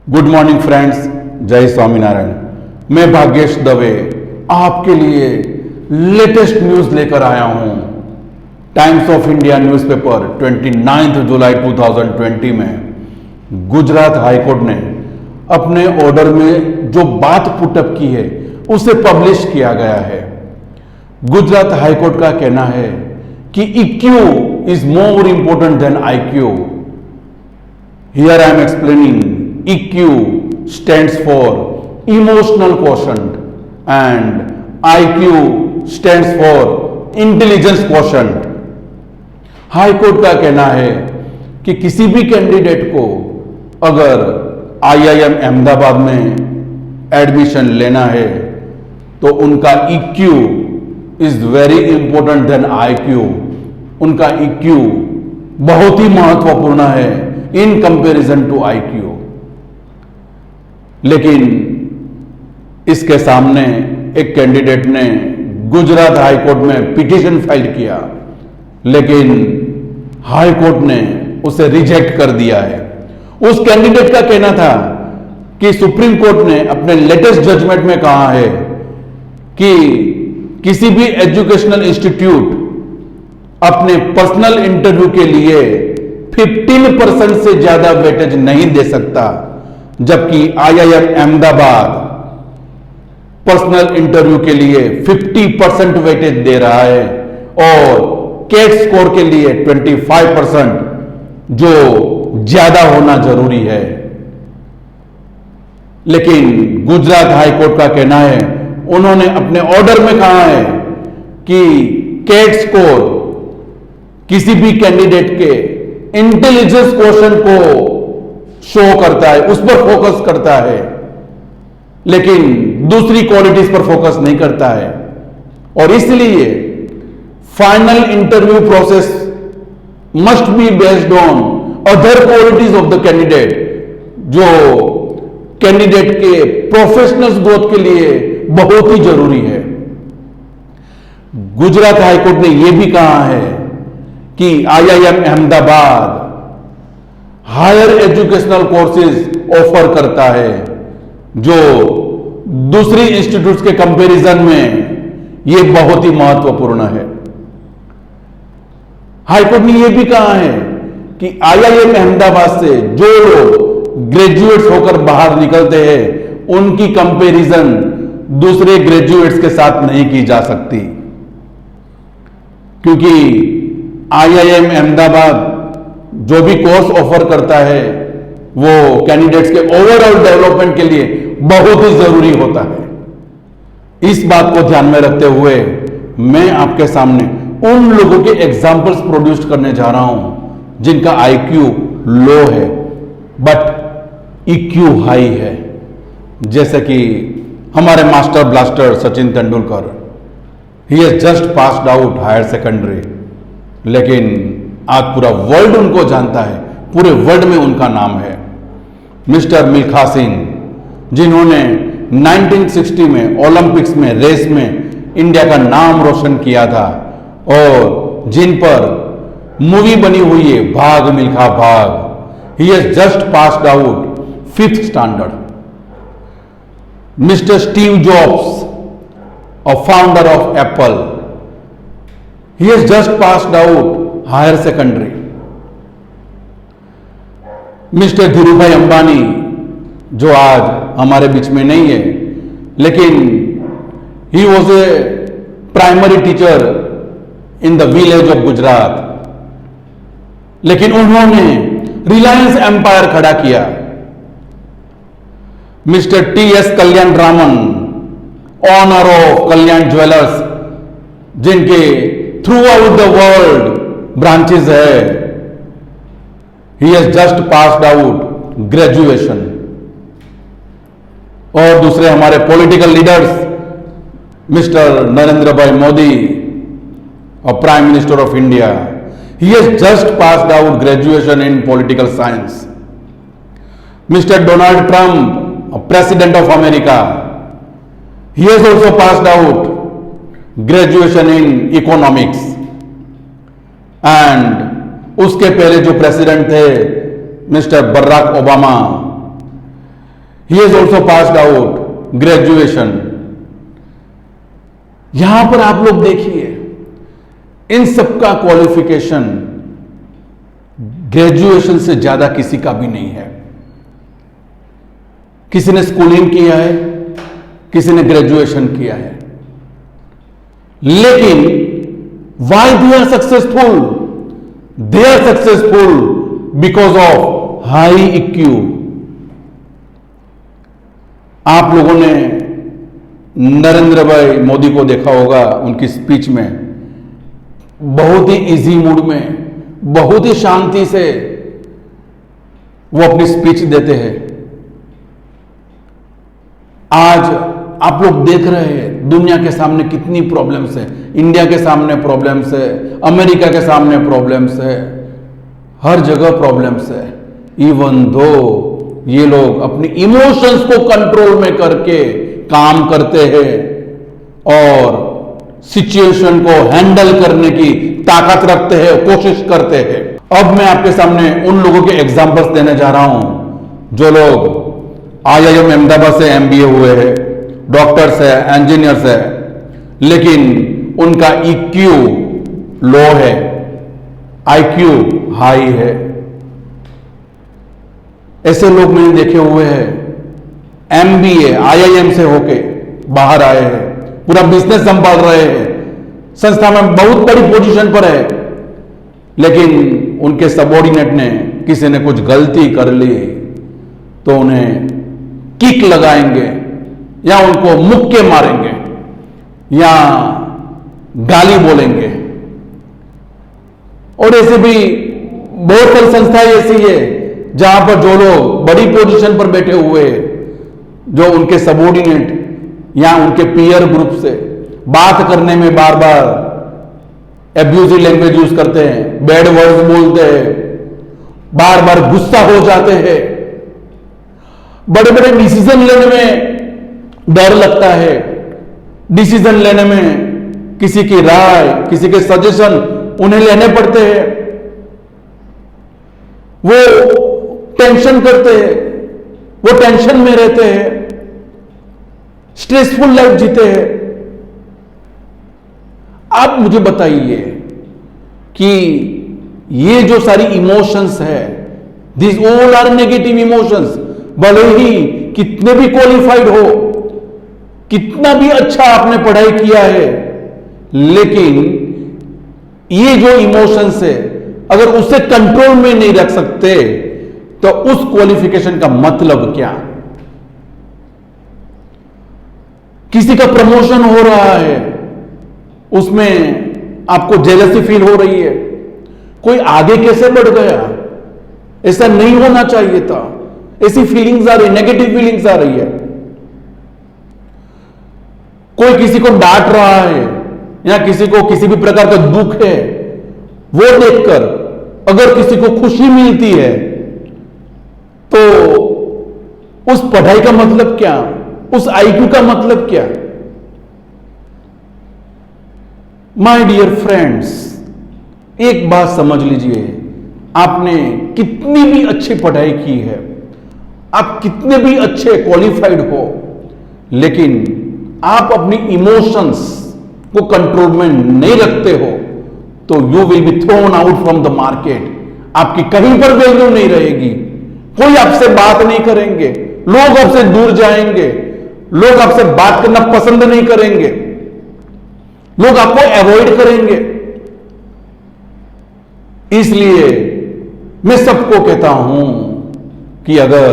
Good morning friends, जय स्वामीनारायण। मैं भाग्येश दवे आपके लिए लेटेस्ट न्यूज लेकर आया हूं। टाइम्स ऑफ इंडिया न्यूज़पेपर 29 जुलाई 2020 में गुजरात हाईकोर्ट ने अपने ऑर्डर में जो बात पुटअप की है उसे पब्लिश किया गया है। गुजरात हाईकोर्ट का कहना है कि EQ is more important than IQ। Here I am explaining EQ stands for emotional quotient and IQ stands for intelligence quotient। High court का कहना है कि किसी भी कैंडिडेट को अगर IIM अहमदाबाद में एडमिशन लेना है तो उनका EQ is very important than IQ। उनका EQ बहुत ही महत्वपूर्ण है इन कंपैरिजन टू IQ। लेकिन इसके सामने एक कैंडिडेट ने गुजरात हाई कोर्ट में पिटीशन फाइल किया, लेकिन हाई कोर्ट ने उसे रिजेक्ट कर दिया है। उस कैंडिडेट का कहना था कि सुप्रीम कोर्ट ने अपने लेटेस्ट जजमेंट में कहा है कि किसी भी एजुकेशनल इंस्टीट्यूट अपने पर्सनल इंटरव्यू के लिए 15% से ज्यादा वेटेज नहीं दे सकता, जबकि IIM अहमदाबाद पर्सनल इंटरव्यू के लिए 50% वेटेज दे रहा है और कैट स्कोर के लिए 25%, जो ज्यादा होना जरूरी है। लेकिन गुजरात हाई कोर्ट का कहना है, उन्होंने अपने ऑर्डर में कहा है कि कैट स्कोर किसी भी कैंडिडेट के इंटेलिजेंस क्वोशंट को शो करता है, उस पर फोकस करता है, लेकिन दूसरी क्वालिटीज पर फोकस नहीं करता है। और इसलिए final interview process must be based on other qualities of the candidate, जो कैंडिडेट के प्रोफेशनल ग्रोथ के लिए बहुत ही जरूरी है। गुजरात हाईकोर्ट ने यह भी कहा है कि IIM Ahmedabad higher educational courses offer करता है, जो दूसरी इंस्टीट्यूट्स के कंपैरिजन में यह बहुत ही महत्वपूर्ण है। हाईकोर्ट ने यह भी कहा है कि IIM अहमदाबाद से जो लोग ग्रेजुएट्स होकर बाहर निकलते हैं, उनकी कंपैरिजन दूसरे ग्रेजुएट्स के साथ नहीं की जा सकती, क्योंकि IIM अहमदाबाद जो भी कोर्स ऑफर करता है वो कैंडिडेट्स के ओवरऑल डेवलपमेंट के लिए बहुत ही जरूरी होता है। इस बात को ध्यान में रखते हुए मैं आपके सामने उन लोगों के एग्जाम्पल्स प्रोड्यूस करने जा रहा हूं जिनका IQ लो है बट EQ हाई है। जैसे कि हमारे master blaster Sachin Tendulkar, he has just passed out higher secondary, लेकिन आज पूरा वर्ल्ड उनको जानता है, पूरे वर्ल्ड में उनका नाम है। मिस्टर मिल्खा सिंह, जिन्होंने 1960 में ओलंपिक्स में रेस में इंडिया का नाम रोशन किया था और जिन पर मूवी बनी हुई है Bhaag Milkha Bhaag, he has just passed out 5th standard. Mister Steve Jobs, a founder of Apple, he has just passed out higher secondary. Mister Dhirubhai Ambani, जो आज हमारे बीच में नहीं है, लेकिन he was a primary teacher in the village of Gujarat, लेकिन उन्होंने रिलायंस एम्पायर खड़ा किया। Mister TS Kalyanaraman, owner of Kalyan jewellers, जिनके throughout the world branches है, he has just passed out graduation. और दूसरे हमारे political leaders, mister Narendra Bhai Modi, और prime minister of India, he has just passed out graduation in political science. Mister Donald Trump, president of America, he has also passed out graduation in economics. And उसके पहले जो president थे mister Barack Obama, he has also passed out graduation. यहां पर आप लोग देखिए, इन सबका क्वालिफिकेशन ग्रेजुएशन से ज्यादा किसी का भी नहीं है। किसी ने स्कूलिंग किया है, किसी ने ग्रेजुएशन किया है, लेकिन why they are successful? They are successful because of high IQ। आप लोगों ने नरेंद्र भाई मोदी को देखा होगा, उनकी स्पीच में बहुत ही इजी मूड में, बहुत ही शांति से वो अपनी स्पीच देते हैं। आज आप लोग देख रहे हैं दुनिया के सामने कितनी प्रॉब्लम्स है, इंडिया के सामने प्रॉब्लम्स है, अमेरिका के सामने प्रॉब्लम्स है, हर जगह प्रॉब्लम्स है। इवन दो ये लोग अपनी इमोशंस को कंट्रोल में करके काम करते हैं और सिचुएशन को हैंडल करने की ताकत रखते हैं, कोशिश करते हैं। अब मैं आपके सामने उन लोगों के एग्जांपल्स देने जा रहा हूं जो लोग IIM अहमदाबाद से MBA हुए हैं, डॉक्टर्स है, इंजीनियर्स है, लेकिन उनका EQ लो है, IQ हाई है। ऐसे लोग मैंने देखे हुए हैं, MBA IIM से होके बाहर आए हैं, पूरा बिजनेस संभाल रहे हैं, संस्था में बहुत बड़ी पोजीशन पर है, लेकिन उनके सबॉर्डिनेट ने किसी ने कुछ गलती कर ली तो उन्हें किक लगाएंगे या उनको मुक्के मारेंगे या गाली बोलेंगे। और ऐसे भी बहुत सारी संस्थाएं ऐसी है जहां पर जो लोग बड़ी पोजीशन पर बैठे हुए हैं, जो उनके सबॉर्डिनेट या उनके पीयर ग्रुप से बात करने में बार बार एब्यूजिव लैंग्वेज यूज करते हैं, बैड वर्ड्स बोलते हैं, बार बार गुस्सा हो जाते हैं, बड़े बड़े डिसीजन लेने में डर लगता है, डिसीजन लेने में किसी की राय, किसी के सजेशन उन्हें लेने पड़ते हैं, वो टेंशन करते हैं, वो टेंशन में रहते हैं, स्ट्रेसफुल लाइफ जीते हैं। आप मुझे बताइए कि ये जो सारी इमोशंस है, this all are negative emotions, भले ही कितने भी क्वालिफाइड हो, कितना भी अच्छा आपने पढ़ाई किया है, लेकिन ये जो इमोशंस है अगर उसे कंट्रोल में नहीं रख सकते तो उस क्वालिफिकेशन का मतलब क्या? किसी का प्रमोशन हो रहा है, उसमें आपको जेलसी फील हो रही है, कोई आगे कैसे बढ़ गया, ऐसा नहीं होना चाहिए था, ऐसी फीलिंग्स आ रही, नेगेटिव फीलिंग्स आ रही है। कोई किसी को डांट रहा है या किसी को किसी भी प्रकार का दुख है, वो देखकर अगर किसी को खुशी मिलती है तो उस पढ़ाई का मतलब क्या, उस IQ का मतलब क्या? माय डियर फ्रेंड्स, एक बात समझ लीजिए, आपने कितनी भी अच्छी पढ़ाई की है, आप कितने भी अच्छे क्वालिफाइड हो, लेकिन आप अपनी इमोशंस को कंट्रोल में नहीं रखते हो तो you will be thrown out from the market. आपकी कहीं पर वैल्यू नहीं रहेगी, कोई आपसे बात नहीं करेंगे, लोग आपसे दूर जाएंगे, लोग आपसे बात करना पसंद नहीं करेंगे, लोग आपको अवॉइड करेंगे। इसलिए मैं सबको कहता हूं कि अगर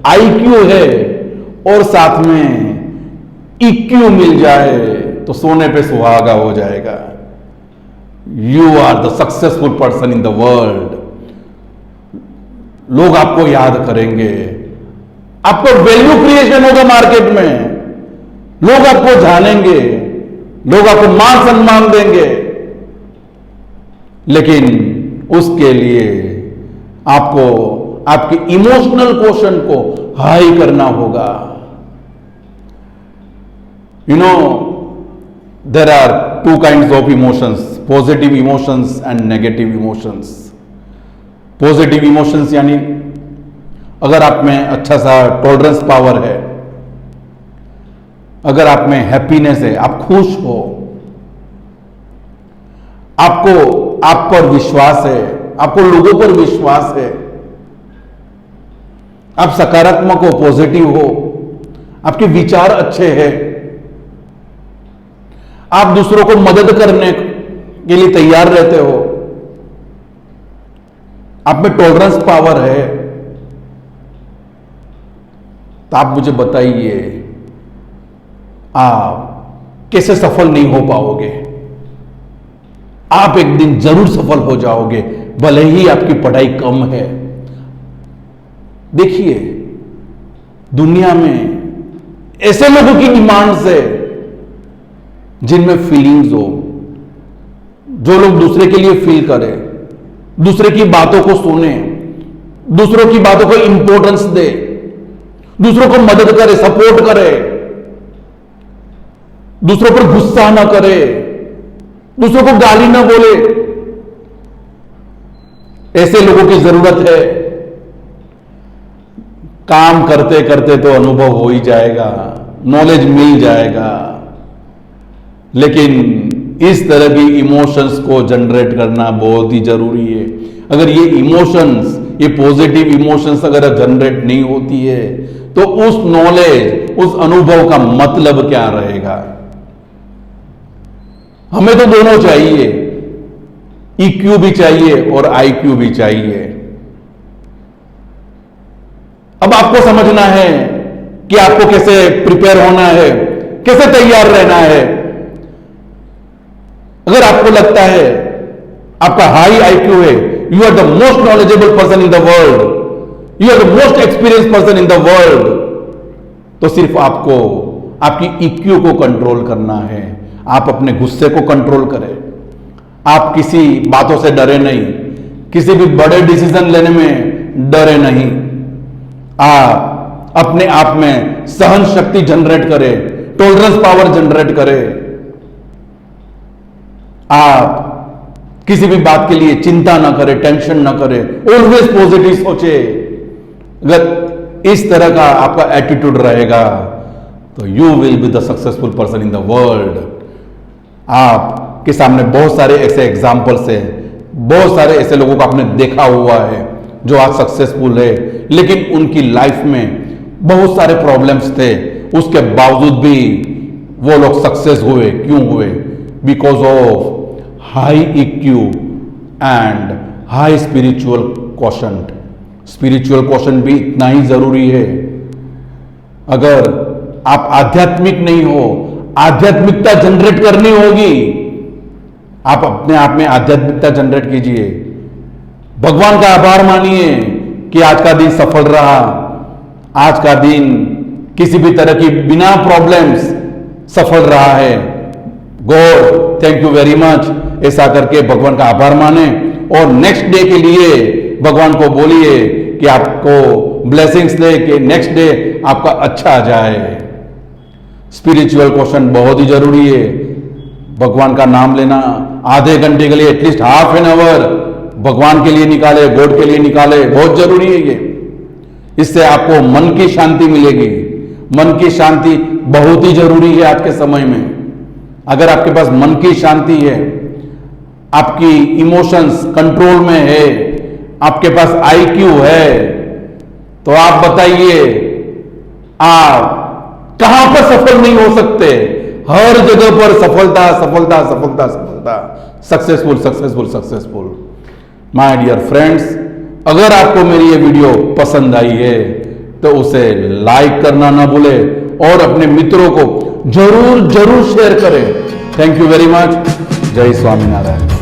IQ है और साथ में EQ मिल जाए तो सोने पे सुहागा हो जाएगा। You are the successful person in the world. लोग आपको याद करेंगे, आपको वैल्यू क्रिएशन होगा मार्केट में, लोग आपको जानेंगे, लोग आपको मान सम्मान देंगे, लेकिन उसके लिए आपको आपके इमोशनल क्वोशंट को हाई करना होगा। You know, there are two kinds of emotions, positive emotions and negative emotions. Positive emotions यानी अगर आप में अच्छा सा टॉलरेंस पावर है, अगर आप में हैप्पीनेस है, आप खुश हो, आपको आप पर विश्वास है, आपको लोगों पर विश्वास है, आप सकारात्मक हो, पॉजिटिव हो, आपके विचार अच्छे हैं, आप दूसरों को मदद करने के लिए तैयार रहते हो, आप में टॉलरेंस पावर है, तो आप मुझे बताइए आप कैसे सफल नहीं हो पाओगे? आप एक दिन जरूर सफल हो जाओगे, भले ही आपकी पढ़ाई कम है। देखिए, दुनिया में ऐसे लोगों की डिमांड्स है जिनमें फीलिंग्स हो, जो लोग दूसरे के लिए फील करें, दूसरे की बातों को सुने, दूसरों की बातों को इंपॉर्टेंस दे, दूसरों को मदद करे, सपोर्ट करे, दूसरों पर गुस्सा ना करे, दूसरों को गाली ना बोले। ऐसे लोगों की जरूरत है। काम करते करते तो अनुभव हो ही जाएगा, नॉलेज मिल जाएगा, लेकिन इस तरह की इमोशंस को जनरेट करना बहुत ही जरूरी है। अगर ये इमोशंस, ये पॉजिटिव इमोशंस अगर जनरेट नहीं होती है तो उस नॉलेज, उस अनुभव का मतलब क्या रहेगा? हमें तो दोनों चाहिए, EQ भी चाहिए और IQ भी चाहिए। अब आपको समझना है कि आपको कैसे प्रिपेयर होना है, कैसे तैयार रहना है। अगर आपको लगता है आपका हाई IQ है, you are the most knowledgeable person in the world, you are the most experience person in the world, तो सिर्फ आपको आपकी EQ को कंट्रोल करना है। आप अपने गुस्से को कंट्रोल करें, आप किसी बातों से डरे नहीं, किसी भी बड़े डिसीजन लेने में डरे नहीं। आप अपने आप में सहन शक्ति जनरेट करें, टॉलरेंस पावर जनरेट करें। आप किसी भी बात के लिए चिंता ना करें, टेंशन ना करें, ऑलवेज पॉजिटिव सोचे। अगर इस तरह का आपका एटीट्यूड रहेगा तो you will be the successful person in the world. आपके सामने बहुत सारे ऐसे एग्जाम्पल्स हैं, बहुत सारे ऐसे लोगों को आपने देखा हुआ है जो आज सक्सेसफुल है, लेकिन उनकी लाइफ में बहुत सारे प्रॉब्लम्स थे, उसके बावजूद भी वो लोग सक्सेस हुए। क्यों हुए? Because of high EQ and high spiritual quotient. Spiritual quotient भी इतना ही जरूरी है। अगर आप आध्यात्मिक नहीं हो, आध्यात्मिकता जनरेट करनी होगी, आप अपने आप में आध्यात्मिकता जनरेट कीजिए। भगवान का आभार मानिए कि आज का दिन सफल रहा, आज का दिन किसी भी तरह की बिना प्रॉब्लम्स सफल रहा है। God thank you very much, ऐसा करके भगवान का आभार माने और नेक्स्ट डे के लिए भगवान को बोलिए कि आपको ब्लेसिंग्स दे, कि नेक्स्ट डे आपका अच्छा आ जाए। स्पिरिचुअल क्वेश्चन बहुत ही जरूरी है। भगवान का नाम लेना आधे घंटे के लिए, एटलीस्ट हाफ एन आवर भगवान के लिए निकाले, गॉड के लिए निकाले, बहुत जरूरी है ये। इससे आपको मन की शांति मिलेगी। मन की शांति बहुत ही जरूरी है आज के समय में। अगर आपके पास मन की शांति है, आपकी इमोशंस कंट्रोल में है, आपके पास IQ है, तो आप बताइए आप कहां पर सफल नहीं हो सकते? हर जगह पर सफलता सफलता सफलता सफलता, successful successful successful. My dear friends, अगर आपको मेरी ये वीडियो पसंद आई है तो उसे लाइक करना ना भूले और अपने मित्रों को जरूर जरूर शेयर करें। Thank you very much. जय स्वामीनारायण।